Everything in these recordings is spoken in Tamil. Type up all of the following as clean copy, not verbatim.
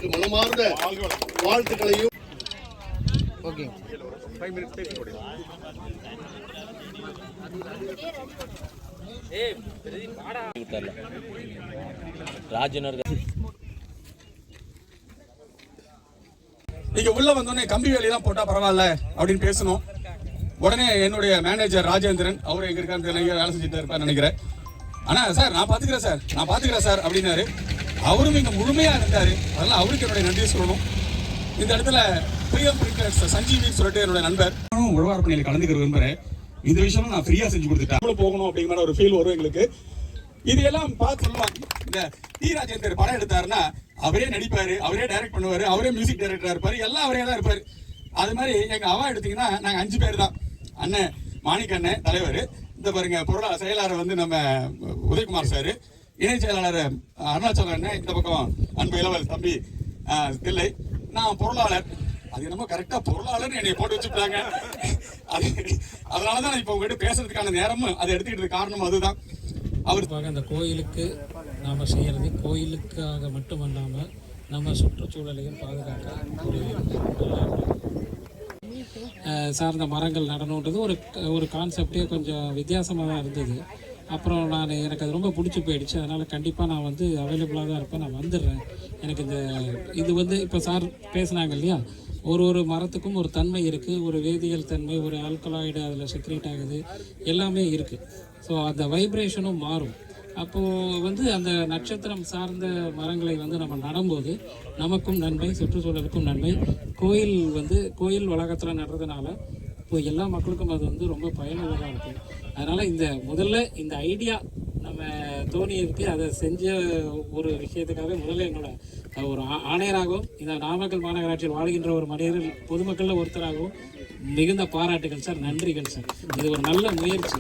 அவருக்கு மனமார்ந்த வாழ்த்துக்களையும் நீங்க உள்ள வந்தோடனே கம்பி வேலையெல்லாம் போட்டா பரவாயில்ல அப்படின்னு பேசணும். உடனே என்னுடைய மேனேஜர் ராஜேந்திரன், அவரு எங்க இருக்காரு வேலை செஞ்சுட்டு இருப்பார் நினைக்கிறேன். ஆனா சார் நான் பாத்துக்கிறேன் சார் அப்படின்னாரு. அவரும் இங்க முழுமையா இருந்தாரு. அதெல்லாம் அவருக்கு என்னுடைய நன்றி சொல்லணும். இந்த இடத்துல பிரியம் பிரிக்கர்ஸ் சஞ்சீவின்னு சொல்லிட்டு என்னோட நண்பர் உழவார் பணியில் கலந்துக்கிற விரும்புறேன். இந்த விஷயம் நான் ஃப்ரீயா செஞ்சு கொடுத்துட்டேன். போகணும் அப்படிங்கிற ஒரு ஃபீல் வரும் எங்களுக்கு. இது எல்லாம் பார்த்து சொல்லுவாங்க. இந்த டி ராஜேந்தர் படம் எடுத்தாருன்னா அவரே நடிப்பாரு, அவரே டைரக்ட் பண்ணுவாரு, அவரே மியூசிக் டைரக்டரா இருப்பாரு, எல்லாம் அவரே தான் இருப்பாரு. அது மாதிரி எங்க அவா எடுத்தீங்கன்னா நாங்க 5 பேர் தான். அண்ணன் மாணிக்க அண்ணன் தலைவர், இந்த பாருங்க பொருளாளர் செயலாளர் வந்து நம்ம உதயகுமார் சார், இணை செயலாளர் அருணாச்சல அண்ணன், இந்த பக்கம் அன்பு இளவல் தம்பி தில்லை, நான் பொருளாளர். அது என்னமோ கரெக்டா பொருளாளர் என்னை போட்டு வச்சுட்டாங்க. அதனாலதான் இப்ப உங்ககிட்ட பேசுறதுக்கான நேரமும் அதை எடுத்துக்கிட்டு காரணம் அதுதான். அவருக்காக அந்த கோயிலுக்கு நாம் செய்கிறது கோயிலுக்காக மட்டுமல்லாமல் நம்ம சுற்றுச்சூழலையும் பாதுகாக்க சார்ந்த மரங்கள் நடணுன்றது ஒரு கான்செப்டே கொஞ்சம் வித்தியாசமாக தான் இருந்தது. அப்புறம் எனக்கு அது ரொம்ப பிடிச்சி போயிடுச்சு. அதனால் கண்டிப்பாக நான் வந்து அவைலபிளாக தான் இருப்பேன். நான் வந்துடுறேன். எனக்கு இது வந்து இப்போ சார் பேசுனாங்க இல்லையா, ஒரு மரத்துக்கும் ஒரு தன்மை இருக்குது, ஒரு வேதியியல் தன்மை, ஒரு ஆல்கலாய்டு அதில் செக்ரேட் ஆகுது, எல்லாமே இருக்குது. ஸோ அந்த வைப்ரேஷனும் மாறும். அப்போது வந்து அந்த நட்சத்திரம் சார்ந்த மரங்களை வந்து நம்ம நடும்போது நமக்கும் நன்மை, சுற்றுச்சூழலுக்கும் நன்மை. கோயில் வளாகத்தில் நடுறதுனால இப்போ எல்லா மக்களுக்கும் அது வந்து ரொம்ப பயனுள்ளதாக இருக்கும். அதனால் முதல்ல இந்த ஐடியா நம்ம தோணியிருக்கு. அதை செஞ்ச ஒரு விஷயத்துக்காக முதல்ல என்னோட ஒரு ஆணையராகவும் இந்த நாமக்கல் மாநகராட்சியில் வாழ்கின்ற ஒரு மனிதர்கள் பொதுமக்களில் ஒருத்தராகவும் மிகுந்த பாராட்டுகள் சார், நன்றிகள் சார். இது ஒரு நல்ல முயற்சி.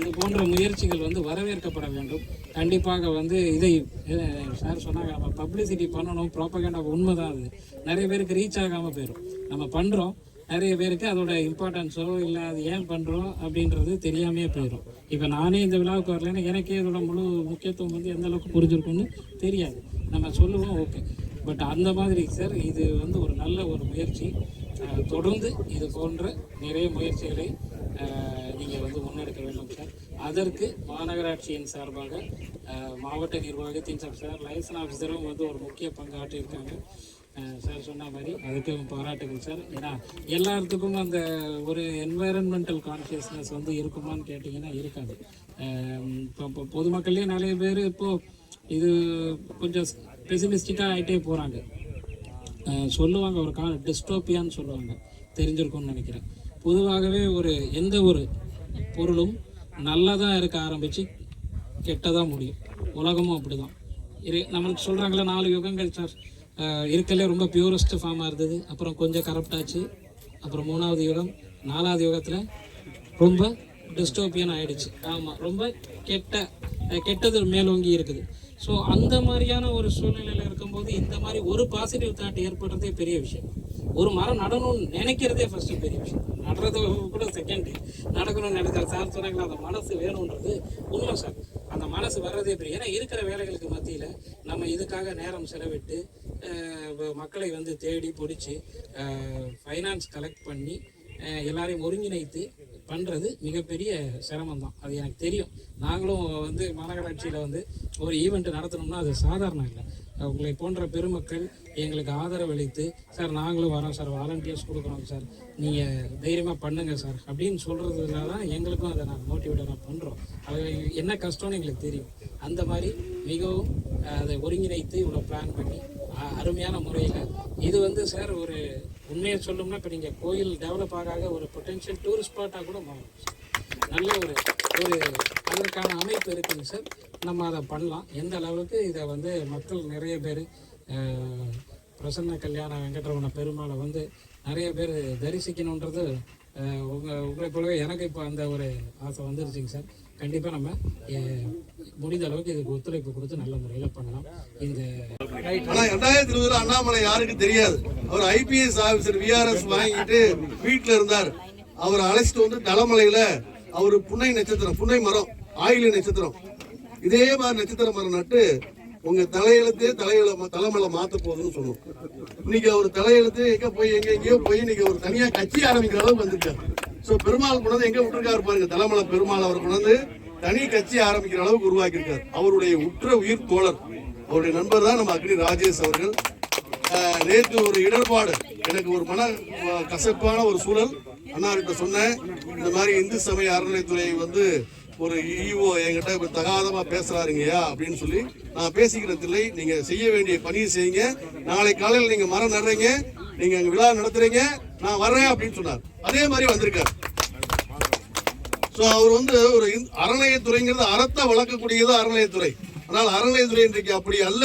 இது போன்ற முயற்சிகள் வந்து வரவேற்கப்பட வேண்டும். கண்டிப்பாக வந்து இதை சார் சொன்னாங்க, நம்ம பப்ளிசிட்டி பண்ணணும், ப்ராப்பகேண்டா. உண்மைதான், அது நிறைய பேருக்கு ரீச் ஆகாமல் போயிடும். நம்ம பண்ணுறோம், நிறைய பேருக்கு அதோட இம்பார்ட்டன்ஸோ இல்லை அது ஏன் பண்ணுறோம் அப்படின்றது தெரியாமையே போயிடும். இப்போ நானே இந்த விழாவுக்கு வரலன்னா எனக்கே இதோட முழு முக்கியத்துவம் வந்து எந்த அளவுக்கு புரிஞ்சிருக்குன்னு தெரியாது. நம்ம சொல்லுவோம், ஓகே. பட் அந்த மாதிரி சார் இது வந்து ஒரு நல்ல ஒரு முயற்சி. தொடர்ந்து இது போன்ற நிறைய முயற்சிகளை நீங்கள் வந்து முன்னெடுக்க வேண்டும் சார். அதற்கு மாநகராட்சியின் சார்பாக மாவட்ட நிர்வாகத்தின் சார், லைசன் ஆஃபீஸரும் வந்து ஒரு முக்கிய பங்காற்றியிருக்காங்க. சார் சொன்ன மாதிரி அதுக்கு பாராட்டுகள் சார். ஏன்னா எல்லாத்துக்கும் அந்த ஒரு என்வைரன்மெண்டல் கான்ஷியஸ்னஸ் வந்து இருக்குமான்னு கேட்டிங்கன்னா இருக்காது. இப்போ பொதுமக்கள்லேயே நிறைய பேர் இப்போது இது கொஞ்சம் பெசிமிஸ்டிக்காக ஆகிட்டே போகிறாங்க. சொல்லுவாங்க ஒரு டிஸ்டோப்பியான்னு சொல்லுவாங்க, தெரிஞ்சிருக்கும்னு நினைக்கிறேன். பொதுவாகவே எந்த ஒரு பொருளும் நல்லதாக இருக்க ஆரம்பித்து கெட்டதாக முடியும். உலகமும் அப்படி தான். நம்மளுக்கு சொல்கிறாங்களே 4 யுகங்கள் சார். இருக்கலே ரொம்ப பியூரஸ்ட் ஃபார்மாக இருந்தது, அப்புறம் கொஞ்சம் கரப்டாச்சு, அப்புறம் 3வது யுகம், 4வது யுகத்தில் ரொம்ப டிஸ்டோப்பியன் ஆகிடுச்சு. ஆமாம், ரொம்ப கெட்டது மேலோங்கி இருக்குது. ஸோ அந்த மாதிரியான ஒரு சூழ்நிலையில் இருக்கும்போது இந்த மாதிரி ஒரு பாசிட்டிவ் தாட் ஏற்படுறதே பெரிய விஷயம். ஒரு மரம் நடணும்னு நினைக்கிறதே ஃபஸ்ட்டு பெரிய விஷயம். நடுறது கூட செகண்டு, நடக்கணும்னு நினைக்கிற சார் சொன்னாங்களா, அந்த மனசு வேணுன்றது உண்மை சார். அந்த மனசு வர்றதே பெரிய. ஏன்னா இருக்கிற வேலைகளுக்கு மத்தியில் நம்ம இதுக்காக நேரம் செலவிட்டு மக்களை வந்து தேடி பிடிச்சி ஃபைனான்ஸ் கலெக்ட் பண்ணி எல்லாரையும் ஒருங்கிணைத்து பண்ணுறது மிகப்பெரிய சிரமம் தான். அது எனக்கு தெரியும். நாங்களும் வந்து மாநகராட்சியில் வந்து ஒரு ஈவெண்ட் நடத்தணும்னா அது சாதாரணம் இல்லை. உங்களை போன்ற பெருமக்கள் எங்களுக்கு ஆதரவு அளித்து, சார் நாங்களும் வரோம் சார், வாலண்டியர்ஸ் கொடுக்குறோம் சார், நீங்கள் தைரியமாக பண்ணுங்கள் சார் அப்படின்னு சொல்கிறதுனால தான் எங்களுக்கும் அதை நாங்கள் மோட்டிவேட்டராக பண்ணுறோம். அது என்ன கஷ்டம்னு எங்களுக்கு தெரியும். அந்த மாதிரி மிகவும் அதை ஒருங்கிணைத்து இவ்வளோ பிளான் பண்ணி அருமையான முறையில் இது வந்து சார் ஒரு உண்மையை சொல்லணும்னா இப்போ நீங்கள் கோயில் டெவலப் ஆக ஒரு பொட்டென்ஷியல் டூரிஸ்ட் ஸ்பாட்டாக கூட மாறும். நல்ல ஒரு அதற்கான அமைப்பு இருக்குங்க சார். நம்ம அதை பண்ணலாம். எந்த அளவுக்கு இதை வந்து மக்கள் நிறைய பேர் பிரசன்ன கல்யாண வெங்கடரமண பெருமாளை வந்து நிறைய பேர் தரிசிக்கணுன்றது உங்களை போலவே எனக்கு இப்போ அந்த ஒரு ஆசை வந்துருச்சுங்க சார். கண்டிப்பாக நம்ம முடிந்த அளவுக்கு இதுக்கு ஒத்துழைப்பு கொடுத்து நல்ல முறையில் பண்ணலாம். இந்த 2020 அண்ணாமலை யாருக்கு தெரியாது. அவர் IPS ஆபீசர் VRS வாங்கிட்டு வீட்டில் இருந்தார். அவர் அழைச்சிட்டு வந்து தலமலையில் அவர் புன்னை நட்சத்திரம், புன்னை மரம், ஆயில நட்சத்திரம், இதே மாதிரி நட்சத்திர மரம் நட்டு உங்க தலையெழுத்தே தலைமையில மாத்த போகுதுன்னு சொன்னோம். இன்னைக்கு அவர் தலையெழுத்து எங்கேயோ போய் இன்னைக்கு ஒரு தனியா கட்சி ஆரம்பிக்கிற அளவுக்கு வந்துருக்காரு. சோ பெருமாள் கொண்டு எங்க விட்டுருக்காரு பாருங்க, தலைமலை பெருமாள் அவர் கொண்டு தனி கட்சி ஆரம்பிக்கிற அளவுக்கு உருவாக்கி இருக்காரு. அவருடைய உற்ற உயிர் தோழர், அவருடைய நண்பர் தான் நம்ம அக்னி ராஜேஷ் அவர்கள். நேற்று ஒரு இடர்பாடு, எனக்கு ஒரு மன கசப்பான ஒரு சூழல். அண்ணாகிட்ட சொன்னேன், இந்த மாதிரி இந்து சமய அறநிலைத்துறை ஒரு இஓ என்கிட்ட தகாதமா பேசுறாருங்கய்யா அப்படின்னு சொல்லி. நான் பேசிக்கிறதில்லை, நீங்க செய்ய வேண்டிய பணியை செய்யுங்க. நாளை காலையில் நீங்க மரம் நடுறீங்க, நீங்க அங்க விழா நடத்துறீங்க, நான் வர்றேன் அப்படின்னு சொன்னார். அதே மாதிரி வந்திருக்காரு. சோ அவர் ஒரு அறநிலையத்துறைங்கிறது அறத்தை வளர்க்கக்கூடியது அறநிலையத்துறை. ஆனால் அறநிலையத்துறை இன்றைக்கு அப்படி அல்ல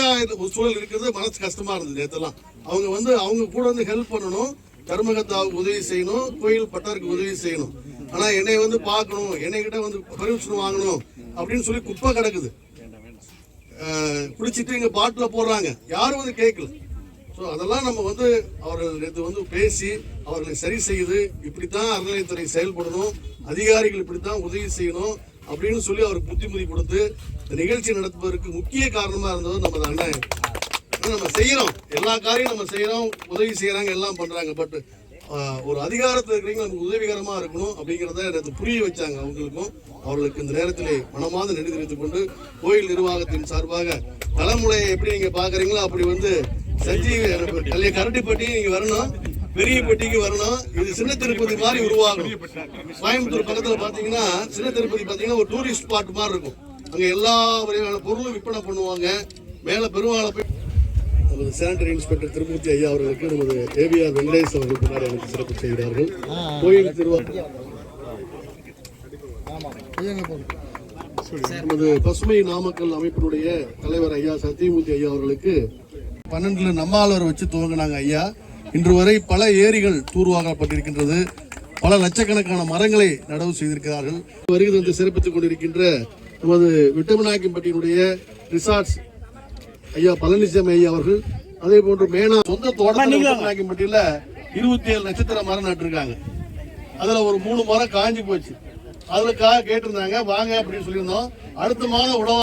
சூழல் இருக்கிறது. மனசு கஷ்டமா இருந்தது நேற்றெல்லாம். அவங்க கூட ஹெல்ப் பண்ணணும், தர்மகத்தாவுக்கு உதவி செய்யணும், கோயில் பட்டருக்கு உதவி செய்யணும். ஆனா என்னை பார்க்கணும், என்னைகிட்ட பர்மிஷன் வாங்கணும் அப்படின்னு சொல்லி குப்பை கிடக்குது. குடிச்சிட்டு இங்க பாட்டில போடுறாங்க, யாரும் கேட்கல. ஸோ அதெல்லாம் நம்ம அவர்கள் நேற்று பேசி அவர்களை சரி செய்யுது. இப்படித்தான் அறநிலையத்துறை செயல்படணும், அதிகாரிகள் இப்படித்தான் உதவி செய்யணும் அப்படின்னு சொல்லி அவருக்கு புத்திமதி கொடுத்து இந்த நிகழ்ச்சி நடத்துவதற்கு முக்கிய காரணமா இருந்தது நம்ம அண்ணன். நம்ம செய்யறோம், எல்லா காரியம் நம்ம செய்யறோம், உதவி செய்யறாங்க, எல்லாம் பண்றாங்க. பட் ஒரு அதிகாரத்தில் இருக்கிறவங்க நமக்கு உதவிகரமா இருக்கணும் அப்படிங்கிறத எனக்கு புரிய வச்சாங்க. அவர்களுக்கு இந்த நேரத்திலே மனமார்ந்த நன்றி தெரிவித்துக் கொண்டு, கோயில் நிர்வாகத்தின் சார்பாக தலைமுறையை எப்படி நீங்க பாக்குறீங்களோ அப்படி செஞ்சு கரட்டிப்பட்டி நீங்க வரணும், பெரிய பெட்டிக்கு வரணும். இது சின்ன திருப்பதி மாதிரி உருவாகும். கோயம்புத்தூர் பக்கத்துல பாத்தீங்கன்னா சின்ன திருப்பதி பாத்தீங்கன்னா ஒரு டூரிஸ்ட் ஸ்பாட் மாதிரி இருக்கும். அங்க எல்லா வகையான பொருளும் விற்பனை பண்ணுவாங்க. மேல பெருமாளை போய் நமது சானிட்டரி இன்ஸ்பெக்டர் திருமூர்த்தி ஐயா அவர்களுக்கு நமது ஏவிஆர் வெங்கடேஷ் அவர்கள் பின்னாடி எனக்கு சிறப்பு செய்கிறார்கள். கோயில் நமது பசுமை நாமக்கல் அமைப்பினுடைய தலைவர் ஐயா சத்தியமூர்த்தி ஐயா அவர்களுக்கு 12 நம்மாளர் வச்சு துவங்கினாங்க ஐயா. இன்று வரை பல ஏரிகள் தூர்வாகப்பட்டிருக்கின்றது. பல லட்சக்கணக்கான மரங்களை நடவு செய்திருக்கிறார்கள். வருகை சிறப்பித்துக் கொண்டிருக்கின்ற நமது விட்டமனாக்கிம்பட்டியினுடைய ரிசார்ட்ஸ் ஐயா பழனிசாமி ஐயா அவர்கள், அதே போன்று மேனா சொந்த தோட்டத்தில் 27 நட்சத்திர மரம் நட்டிருக்காங்க. அதுல ஒரு 3 மரம் காஞ்சி போச்சு. அதுக்காக கேட்டிருந்தாங்க, வாங்க அப்படின்னு சொல்லியிருந்தோம். அடுத்த மாதம் உணவா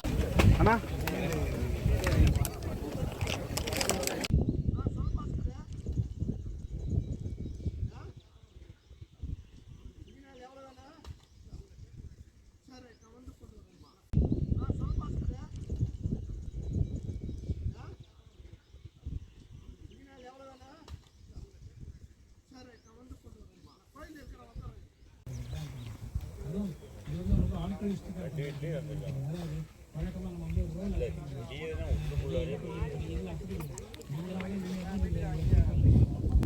வழக்கமாக நம்ம